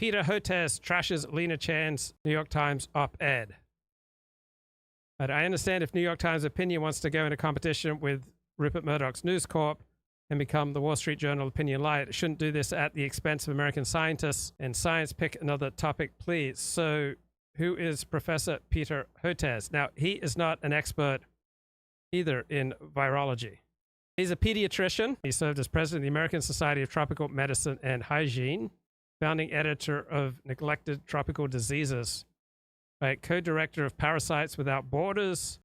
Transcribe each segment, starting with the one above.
Peter Hotez trashes Lena Chan's New York Times op-ed. But I understand if New York Times Opinion wants to go into competition with Rupert Murdoch's News Corp and become the Wall Street Journal Opinion Light, it shouldn't do this at the expense of American scientists and science. Pick another topic, please. So who is Professor Peter Hotez? Now, he is not an expert either in virology. He's a pediatrician. He served as president of the American Society of Tropical Medicine and Hygiene, founding editor of Neglected Tropical Diseases, right? Co-director of Parasites Without Borders.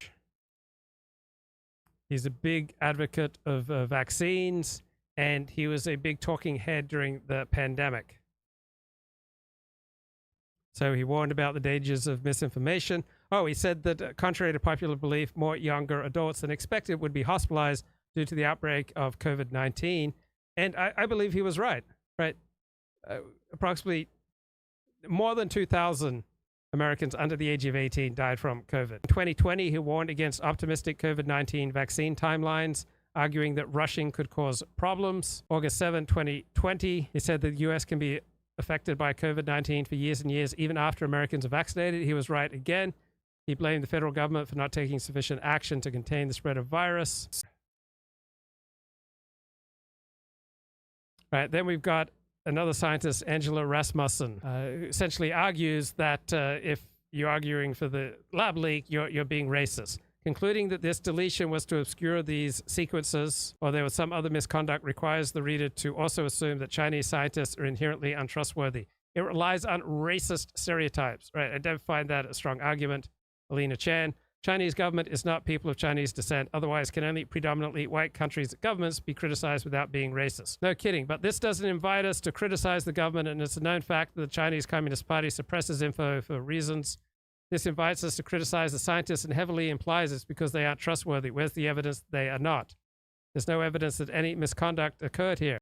He's a big advocate of vaccines, and he was a big talking head during the pandemic. So he warned about the dangers of misinformation. Oh, he said that contrary to popular belief, more younger adults than expected would be hospitalized due to the outbreak of COVID-19. And I believe he was right, right? Approximately more than 2,000 Americans under the age of 18 died from COVID. In 2020, he warned against optimistic COVID-19 vaccine timelines, arguing that rushing could cause problems. August 7, 2020, he said that the U.S. can be affected by COVID-19 for years and years, even after Americans are vaccinated. He was right again. He blamed the federal government for not taking sufficient action to contain the spread of virus. Right, then we've got another scientist, Angela Rasmussen, who essentially argues that if you're arguing for the lab leak, you're being racist, concluding that this deletion was to obscure these sequences or there was some other misconduct requires the reader to also assume that Chinese scientists are inherently untrustworthy. It relies on racist stereotypes, right? I don't find that a strong argument. Alina Chan, Chinese government is not people of Chinese descent. Otherwise, can only predominantly white countries' governments be criticized without being racist? No kidding, but this doesn't invite us to criticize the government, and it's a known fact that the Chinese Communist Party suppresses info for reasons. This invites us to criticize the scientists and heavily implies it's because they aren't trustworthy. Where's the evidence that they are not? There's no evidence that any misconduct occurred here.